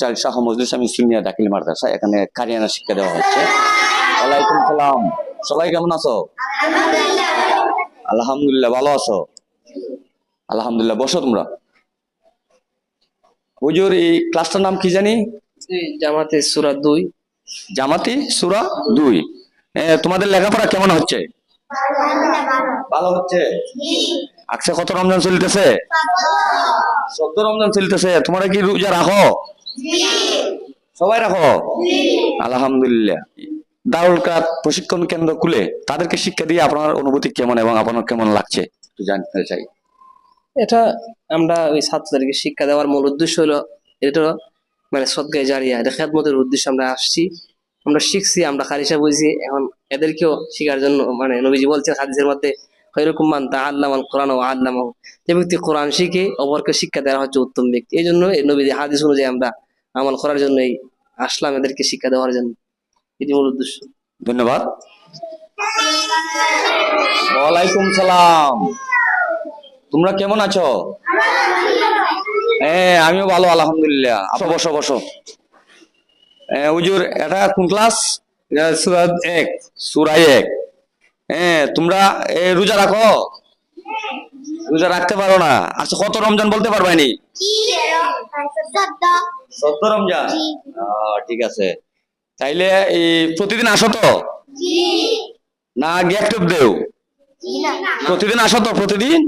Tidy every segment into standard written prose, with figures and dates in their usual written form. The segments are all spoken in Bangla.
চাইল্ড শাহ মজলিস আমি সিনিয়র দাখিল মাদ্রাসা, এখানে কারিয়ানা শিক্ষা দেওয়া হচ্ছে। ওয়ালাইকুম সালাম। সবাই কেমন আছো? আলহামদুলিল্লাহ, ভালো আছো? আলহামদুলিল্লাহ, বসো তোমরা। হুজুর, এই ক্লাসটার নাম কি জানি? জামাতে সূরা 2। জামাতি সূরা 2। তোমাদের লেখাপড়া কেমন হচ্ছে? ভালো হচ্ছে। আচ্ছা, কত রমজান চলতেছে? 14 রমজান চলতেছে। তোমরা কি রোজা রাখো? সবাই রাখো? আলহামদুলিল্লাহ। দারুল কাত প্রশিক্ষণ কেন্দ্র খুলে তাদেরকে শিক্ষা দিয়ে আপনার অনুভূতি কেমন এবং আপনার কেমন লাগছে একটু জানতে চাই। এটা আমরা ওই ছাত্রদেরকে শিক্ষা দেওয়ার মূল উদ্দেশ্য হলো এটা, মানে সদকায়ে জারিয়া, এটা খেদমতের উদ্দেশ্যে আমরা আসছি, আমরা শিখছি, আমরা খালিসা বুঝছি, এখন এদেরকেও শেখার জন্য, মানে নবীজি বলছেন হাদিসের মধ্যে, খায়রুকুম মান তাআল্লামাল কোরআন ওয়া আল্লামাহু, যে ব্যক্তি কোরআন শিখে অপরকে শিক্ষা দেওয়া হচ্ছে উত্তম ব্যক্তি। এই জন্য নবীজি হাদিস অনুযায়ী আমরা আমল করার জন্যই আসলাম, এদেরকে শিক্ষা দেওয়ার জন্য, এটি মূল উদ্দেশ্য। ধন্যবাদ। ওয়ালাইকুম সালাম। তোমরা কেমন আছো? হ্যাঁ, আমিও ভালো আলহামদুলিল্লাহ। বসো বসো। হুজুর, এটা কোন ক্লাস? সূরা 1। সূরা 1। তোমরা রোজা রাখো? রোজা রাখতে পারো না? আচ্ছা, কত রমজান বলতে পারবানি? 14 রমজান। ঠিক আছে। তাইলে এই প্রতিদিন আসো তো? না গ্যাপ দেও? প্রতিদিন আসো তো? প্রতিদিন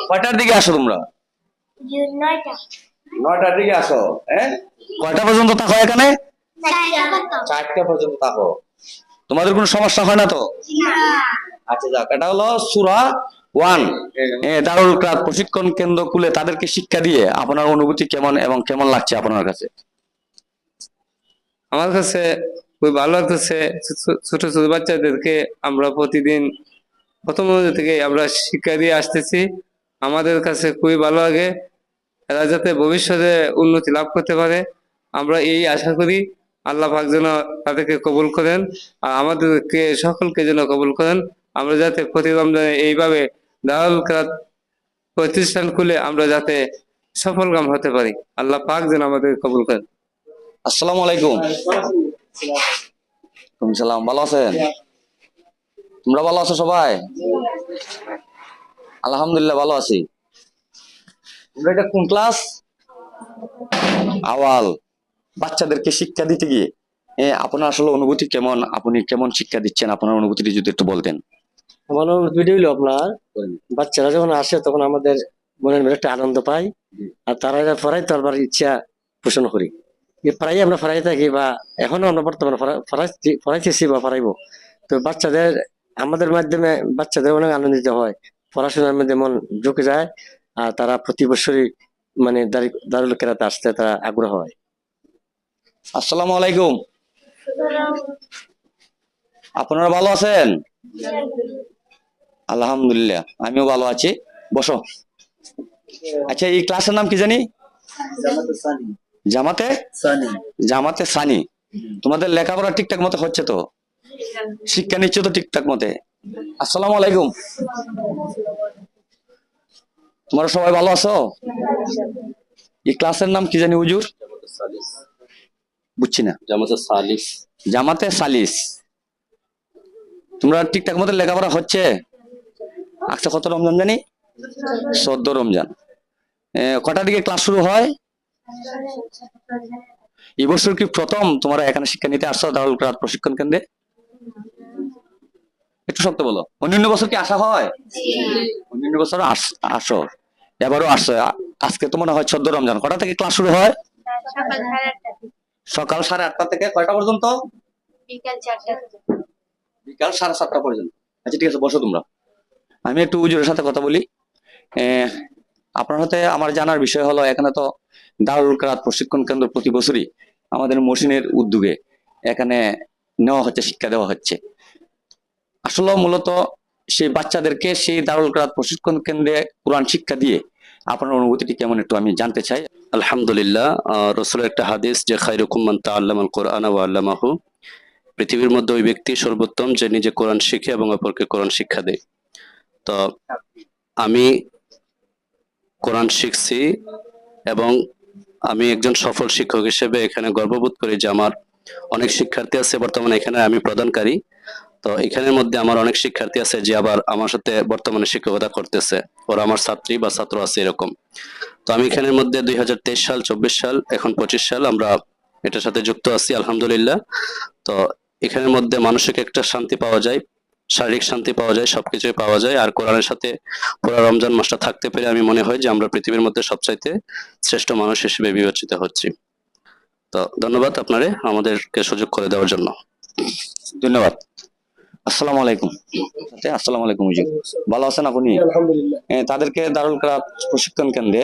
কয়টার দিকে আসো তোমরা? 9টার দিকে আসো। কয়টা পর্যন্ত থাকো এখানে? 4টা পর্যন্ত থাকো। তোমাদের কোনো সমস্যা হয় না তো? আচ্ছা, যাক, এটা হলো সূরা 1। দারুল কাত প্রশিক্ষণ কেন্দ্র খুলে তাদেরকে শিক্ষা দিয়ে আপনার অনুভূতি কেমন এবং কেমন লাগছে আপনার কাছে? আমার কাছে খুবই ভালো লাগতেছে। ছোট ছোট বাচ্চাদেরকে আমরা প্রতিদিন প্রথম থেকে আমরা শিক্ষা দিয়ে আসতেছি, আমাদের কাছে খুবই ভালো লাগে। এরা যাতে ভবিষ্যতে উন্নতি লাভ করতে পারে, আমরা এই আশা করি। আল্লাহ পাক যেন তাদেরকে কবুল করেন, আর আমাদেরকে সকলকে যেন কবুল করেন। আমরা যাতে প্রতি রমজানে এইভাবে দারুল কাত প্রতিষ্ঠান খুলে আমরা যাতে সফলকাম হতে পারি, আল্লাহ পাক যেন আমাদের কবুল করেন। আসসালামু আলাইকুম। সালাম। ভালো আছেন? তোমরা ভালো আছো সবাই? আলহামদুলিল্লাহ, ভালো আছি। তোমরা এটা কোন ক্লাস? আওয়াল। বাচ্চাদেরকে শিক্ষা দিতে গিয়ে আপনার আসলে অনুভূতি কেমন? আপনি কেমন শিক্ষা দিচ্ছেন? আপনার অনুভূতিটি যদি একটু বলতেন। আমার ভিডিও হলো আপনার, বাচ্চারা যখন আসে তখন আমাদের মনের মধ্যে একটা আনন্দ পাই, আর তারা এটা পড়াই তো আবার ইচ্ছা পোষণ করি। প্রায় আমরা পড়াই থাকি, বা এখনো আমরা বর্তমানে পড়াইতেছি বা পড়াইবো। তো বাচ্চাদের, আমাদের মাধ্যমে বাচ্চাদের অনেক আনন্দিত হয়, পড়াশোনার মধ্যে মন ঢুকে যায়, আর তারা প্রতি বছরই মানে দারুল কেরাতে আসতে তারা আগ্রহ হয়। আসসালামু আলাইকুম। আপনারা ভালো আছেন? আলহামদুলিল্লাহ, আমিও ভালো আছি। বসো। আচ্ছা, এই ক্লাসের নাম কি জানি? জামাতে জামাতে সানি। তোমাদের লেখাপড়া ঠিকঠাক মতো হচ্ছে তো? শিক্ষা নিচ্ছ তো ঠিকঠাক মতে? আসসালামু আলাইকুম। তোমরা সবাই ভালো আছো? এই ক্লাসের নাম কি জানি হুজুর? বুঝছি না। জামাতে সালিস। তোমরা ঠিকঠাক মতো লেখাপড়া হচ্ছে? আচ্ছা, কত রমজান জানি? 14 রমজান। কটার দিকে ক্লাস শুরু হয়? এই বছর কি প্রথম তোমরা এখানে শিক্ষা নিতে আসছো দারুল কাত প্রশিক্ষণ কেন্দ্রে? একটু শক্ত বলো। অন্যান্য বছর কি আসা হয়? অন্যান্য বছর আসো, এবারও আসছো। আজকে তো মনে হয় 14 রমজান। কটা থেকে ক্লাস শুরু হয়? সকাল 8:30 থেকে কয়টা পর্যন্ত? বিকাল 7:30 পর্যন্ত। আচ্ছা, ঠিক আছে, বসো তোমরা। আমি একটু হুজুরের সাথে কথা বলি। আপনার সাথে আমার জানার বিষয় হলো, এখানে তো দারুল কাত প্রশিক্ষণ কেন্দ্র প্রতি বছরই আমাদের মহসিনের উদ্যোগে এখানে নেওয়া হচ্ছে, শিক্ষা দেওয়া হচ্ছে। আসলে মূলত সেই বাচ্চাদেরকে সেই দারুল কাত প্রশিক্ষণ কেন্দ্রে কোরআন শিক্ষা দিয়ে আপনার অনুভূতিটি কেমন একটু আমি জানতে চাই। আলহামদুলিল্লাহ, রসুলের একটা হাদিস যে খায়রুকুম মান তাআল্লামাল কোরআন ওয়া আল্লামাহু, পৃথিবীর মধ্যে ওই ব্যক্তি সর্বোত্তম যে নিজে কোরআন শিখে এবং অপরকে কোরআন শিক্ষা দেয়। তো আমি কোরআন শিখছি এবং আমি একজন সফল শিক্ষক হিসেবে এখানে গর্ববোধ করি যে আমার অনেক শিক্ষার্থী আছে বর্তমানে, এখানে আমি প্রদানকারী। তো এখানের মধ্যে আমার অনেক শিক্ষার্থী আছে যে আবার আমার সাথে বর্তমানে শিক্ষকতা করতেছে, ওরা আমার ছাত্রী বা ছাত্র আছে এরকম। তো আমি এখানের মধ্যে 2023 সাল, 24 সাল, এখন 25 সাল আমরা এটার সাথে যুক্ত আছি আলহামদুলিল্লাহ। তো এখানের মধ্যে মানসিক একটা শান্তি পাওয়া যায়, শারীরিক শান্তি পাওয়া যায়, সবকিছুই পাওয়া যায়। আর কোরআনের সাথে পুরো রমজান মাসটা থাকতে পেরে আমি মনে হয় যে আমরা পৃথিবীর মধ্যে সবচাইতে শ্রেষ্ঠ মানুষ হিসেবে বিবেচিত হচ্ছি। তো ধন্যবাদ আপনারে আমাদেরকে সুযোগ করে দেওয়ার জন্য। ধন্যবাদ। আসসালামু আলাইকুম। আসসালামু আলাইকুম হুজুর, ভালো আছেন আপনি? আলহামদুলিল্লাহ। তাদেরকে দারুল কিরাত প্রশিক্ষণ কেন্দ্রে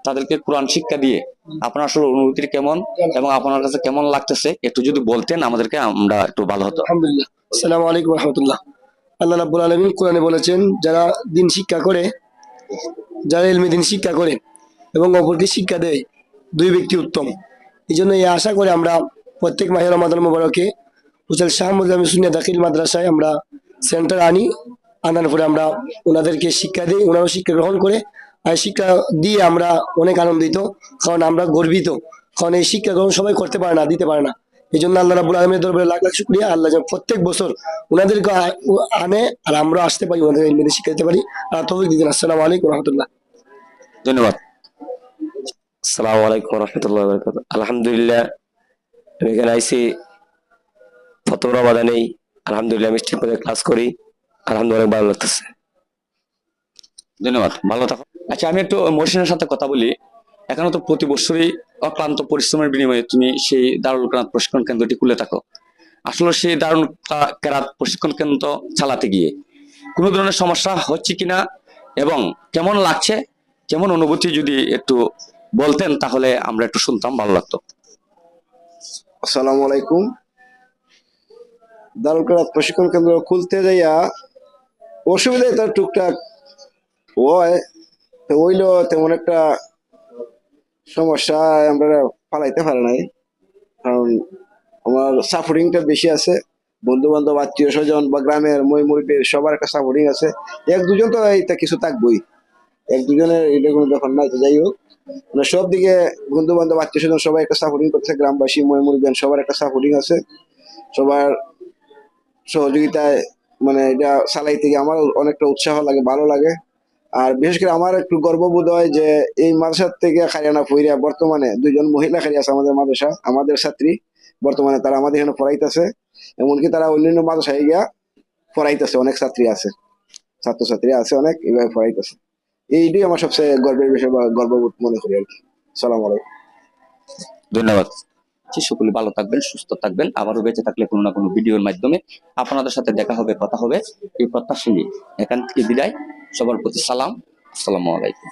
তাদেরকে কোরআন শিক্ষা দিয়ে আপনার আসলে অনুভূতি কেমন এবং আপনার কাছে কেমন লাগতেছে একটু যদি বলতেন আমাদেরকে, আমরা একটু ভালো হতো। আলহামদুলিল্লাহ। আসসালামু আলাইকুম রহমতুল্লাহ। আল্লাহ রাব্বুল আলামিন কোরআনে বলেছেন, যারা দিন শিক্ষা করে, যারা ইলমে দিন শিক্ষা করে এবং অপরকে শিক্ষা দেয়, দুই ব্যক্তি উত্তম। এই জন্য এই আশা করে আমরা প্রত্যেক মাহে রমাদান মুবারকে হুসাইন শাহ মুজামি সুন্নিয়া দাখিল মাদ্রাসায় আমরা সেন্টার আনার পরে আমরা ওনাদেরকে শিক্ষা দিই, ওনারাও শিক্ষা গ্রহণ করে। আর শিক্ষা দিয়ে আমরা অনেক আনন্দিত, কারণ আমরা গর্বিত, কারণ এই শিক্ষা গ্রহণ সবাই করতে পারে না, দিতে পারে না। এই জন্য আল্লাহ রাব্বুল আলামিনের দরবারে লাখ লাখ শুকরিয়া, আল্লাহ যেন প্রত্যেক বছর ওনাদেরকে আনে আর আমরা আসতে পারি, ওনাদের ইলমে শিক্ষা দিতে পারি। আর তৌফিক দিন। আসসালামু আলাইকুম রহমতুল্লাহ। ধন্যবাদ। আসসালামু আলাইকুম রহমতুল্লাহ বারাকাতুহু। আলহামদুলিল্লাহ, আমি এখানে আইসি প্রথম রমাদানেই। আলহামদুলিল্লাহ আমি ঠিক মতো ক্লাস করি, আলহামদুলিল্লাহ অনেক ভালো লাগতেছে। ধন্যবাদ, ভালো থাকো। আচ্ছা, আমি একটু মহসিনের সাথে কথা বলি। এখানে তো প্রতি বছরই অক্লান্ত পরিশ্রমের বিনিময়ে তুমি সেই দারুল কিরাত প্রশিক্ষণ কেন্দ্রটি খুলে থাকো। আসলে সেই দারুল কিরাত প্রশিক্ষণ কেন্দ্র চালাতে গিয়ে কোনো ধরনের সমস্যা হচ্ছে কিনা এবং কেমন লাগছে, কেমন অনুভূতি যদি একটু বলতেন তাহলে আমরা একটু শুনতাম, ভালো লাগতো। আসসালামু আলাইকুম। দারুল কিরাত প্রশিক্ষণ কেন্দ্র খুলতে যাইয়া অসুবিধা তো টুকটাক হয়, তো হইলো তেমন একটা সমস্যা আমরা ফালাইতে পারি নাই, কারণ আমার সাপোর্টিংটা বেশি আছে। বন্ধু বান্ধব, আত্মীয় স্বজন বা গ্রামের মই মুরব্বীর সবার একটা সাপোর্টিং আছে। এক দুজন তো এইটা কিছু থাকবই, এক দুজনের এটা কোনো ব্যাপার নাই। তো যাই হোক, মানে সব দিকে বন্ধু বান্ধব, আত্মীয় স্বজন সবাই একটা সাপোর্টিং করতেছে, গ্রামবাসী মই মুরব্বী সবার একটা সাপোর্টিং আছে। সবার সহযোগিতায় মানে এটা চালাইতে গিয়ে আমার অনেকটা উৎসাহ লাগে, ভালো লাগে। আর বিশেষ করে আমার একটু গর্ববোধ হয় যে এই মাদ্রাসার থেকে খারিয়ানা ফইরা বর্তমানে দুইজন মহিলা খারি আছে আমাদের মাদ্রাসা, আমাদের ছাত্রী। বর্তমানে তারা আমাদের এখানে পড়াইতেছে, এমনকি তারা অন্যান্য মাদ্রাসায় গিয়া পড়াইতেছে। অনেক ছাত্রী আছে, ছাত্রছাত্রী আছে অনেক, এইভাবে পড়াইতেছে। এইটাই আমার সবচেয়ে গর্বের বিষয় বা গর্ববোধ মনে করি আর কি। সালাম আলাইকুম। ধন্যবাদ। সকলে ভালো থাকবেন, সুস্থ থাকবেন, আবারও বেঁচে থাকলে কোনো না কোনো ভিডিওর মাধ্যমে আপনাদের সাথে দেখা হবে, কথা হবে, এই প্রত্যাশা নিয়ে এখান থেকে বিদায়। সবার প্রতি সালাম, আসসালামু আলাইকুম।